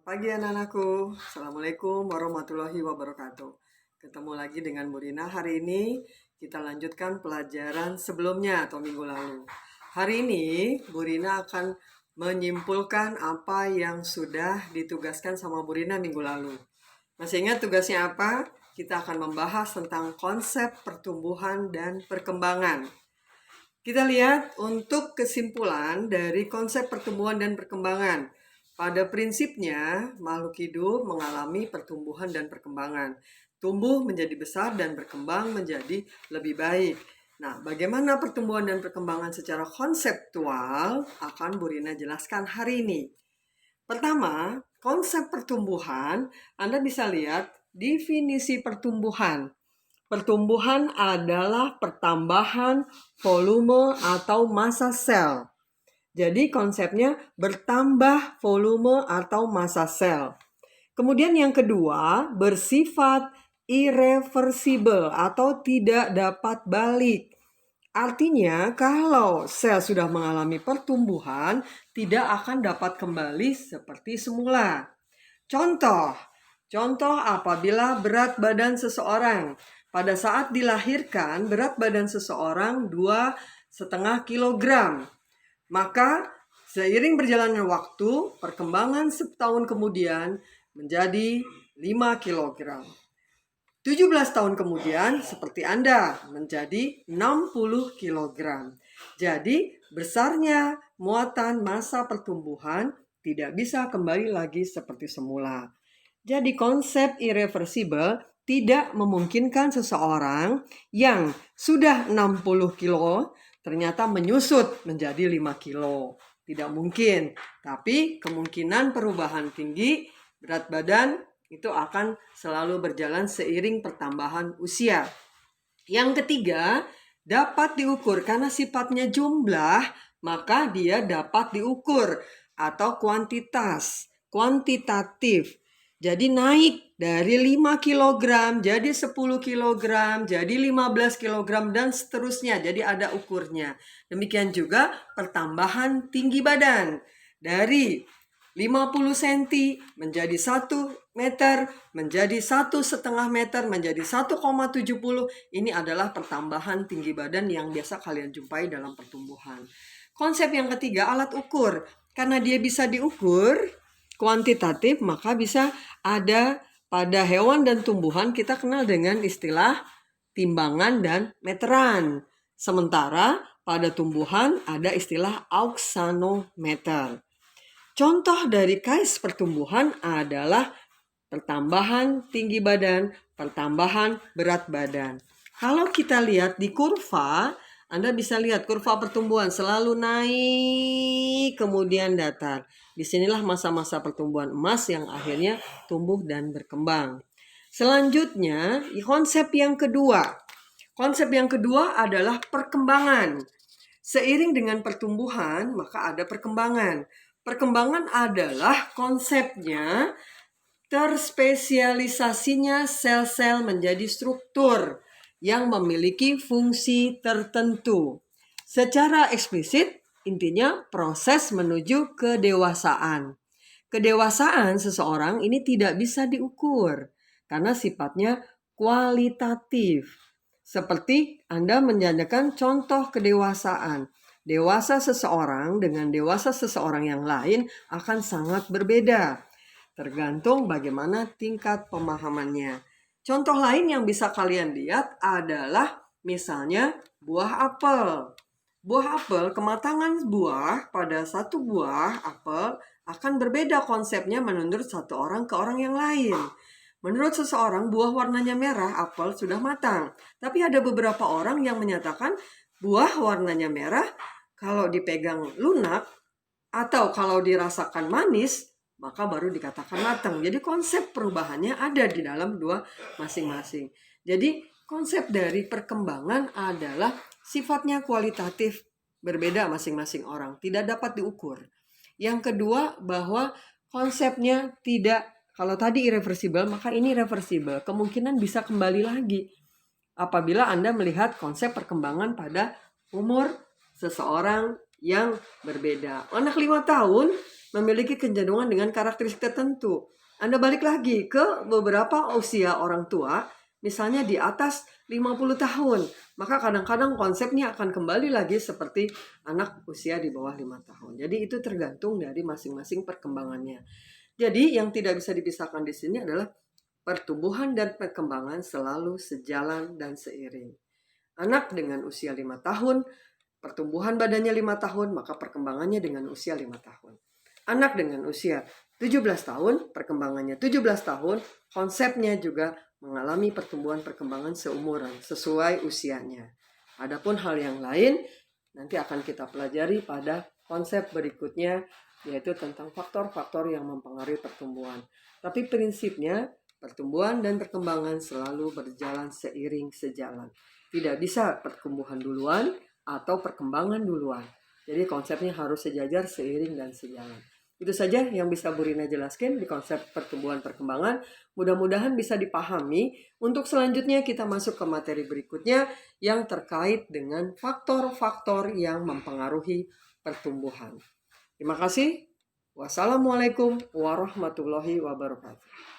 Pagi anak-anakku, Assalamualaikum warahmatullahi wabarakatuh. Ketemu lagi dengan Bu Rina. Hari ini kita lanjutkan pelajaran sebelumnya atau minggu lalu. Hari ini Bu Rina akan menyimpulkan apa yang sudah ditugaskan sama Bu Rina minggu lalu. Masih ingat tugasnya apa? Kita akan membahas tentang konsep pertumbuhan dan perkembangan. Kita lihat untuk kesimpulan dari konsep pertumbuhan dan perkembangan. Pada prinsipnya, makhluk hidup mengalami pertumbuhan dan perkembangan. Tumbuh menjadi besar dan berkembang menjadi lebih baik. Nah, bagaimana pertumbuhan dan perkembangan secara konseptual akan Bu Rina jelaskan hari ini. Pertama, konsep pertumbuhan, Anda bisa lihat definisi pertumbuhan. Pertumbuhan adalah pertambahan volume atau massa sel. Jadi konsepnya bertambah volume atau massa sel. Kemudian yang kedua, bersifat irreversible atau tidak dapat balik. Artinya kalau sel sudah mengalami pertumbuhan, tidak akan dapat kembali seperti semula. Contoh apabila berat badan seseorang. Pada saat dilahirkan, berat badan seseorang 2,5 kilogram. Maka seiring berjalannya waktu, perkembangan setahun kemudian menjadi 5 kilogram. 17 tahun kemudian seperti Anda menjadi 60 kilogram. Jadi besarnya muatan massa pertumbuhan tidak bisa kembali lagi seperti semula. Jadi konsep irreversible tidak memungkinkan seseorang yang sudah 60 kilo ternyata menyusut menjadi 5 kilo. Tidak mungkin. Tapi kemungkinan perubahan tinggi berat badan itu akan selalu berjalan seiring pertambahan usia. Yang ketiga, dapat diukur karena sifatnya jumlah, maka dia dapat diukur atau kuantitatif. Jadi naik dari 5 kg jadi 10 kg, jadi 15 kg dan seterusnya. Jadi ada ukurnya. Demikian juga pertambahan tinggi badan. Dari 50 cm menjadi 1 meter, menjadi 1,5 meter, menjadi 1,70. Ini adalah pertambahan tinggi badan yang biasa kalian jumpai dalam pertumbuhan. Konsep yang ketiga, alat ukur. Karena dia bisa diukur, kuantitatif, maka bisa ada pada hewan dan tumbuhan kita kenal dengan istilah timbangan dan meteran. Sementara pada tumbuhan ada istilah auxanometer. Contoh dari kais pertumbuhan adalah pertambahan tinggi badan, pertambahan berat badan. Kalau kita lihat di kurva, Anda bisa lihat kurva pertumbuhan selalu naik kemudian datar. Disinilah masa-masa pertumbuhan emas yang akhirnya tumbuh dan berkembang. Selanjutnya, konsep yang kedua. Konsep yang kedua adalah perkembangan. Seiring dengan pertumbuhan, maka ada perkembangan. Perkembangan adalah konsepnya terspesialisasinya sel-sel menjadi struktur yang memiliki fungsi tertentu. Secara eksplisit, intinya proses menuju kedewasaan. Kedewasaan seseorang ini tidak bisa diukur karena sifatnya kualitatif. Seperti Anda menjadikan contoh kedewasaan. Dewasa seseorang dengan dewasa seseorang yang lain akan sangat berbeda. Tergantung bagaimana tingkat pemahamannya. Contoh lain yang bisa kalian lihat adalah misalnya buah apel. Buah apel, kematangan buah pada satu buah apel akan berbeda konsepnya menurut satu orang ke orang yang lain. Menurut seseorang, buah warnanya merah, apel sudah matang. Tapi ada beberapa orang yang menyatakan buah warnanya merah, kalau dipegang lunak atau kalau dirasakan manis, maka baru dikatakan matang. Jadi konsep perubahannya ada di dalam dua masing-masing. Jadi konsep dari perkembangan adalah sifatnya kualitatif, berbeda masing-masing orang, tidak dapat diukur. Yang kedua, bahwa konsepnya tidak, kalau tadi irreversible, maka ini reversible. Kemungkinan bisa kembali lagi apabila Anda melihat konsep perkembangan pada umur seseorang yang berbeda. Anak 5 tahun memiliki kecenderungan dengan karakteristik tertentu. Anda balik lagi ke beberapa usia orang tua, misalnya di atas 50 tahun, maka kadang-kadang konsepnya akan kembali lagi seperti anak usia di bawah 5 tahun. Jadi itu tergantung dari masing-masing perkembangannya. Jadi yang tidak bisa dipisahkan di sini adalah pertumbuhan dan perkembangan selalu sejalan dan seiring. Anak dengan usia 5 tahun, pertumbuhan badannya 5 tahun, maka perkembangannya dengan usia 5 tahun. Anak dengan usia 17 tahun, perkembangannya 17 tahun, konsepnya juga mengalami pertumbuhan perkembangan seumuran, sesuai usianya. Adapun hal yang lain, nanti akan kita pelajari pada konsep berikutnya, yaitu tentang faktor-faktor yang mempengaruhi pertumbuhan. Tapi prinsipnya, pertumbuhan dan perkembangan selalu berjalan seiring sejalan. Tidak bisa pertumbuhan duluan atau perkembangan duluan. Jadi konsepnya harus sejajar, seiring, dan sejalan. Itu saja yang bisa Bu Rina jelaskan di konsep pertumbuhan perkembangan. Mudah-mudahan bisa dipahami. Untuk selanjutnya kita masuk ke materi berikutnya yang terkait dengan faktor-faktor yang mempengaruhi pertumbuhan. Terima kasih. Wassalamualaikum warahmatullahi wabarakatuh.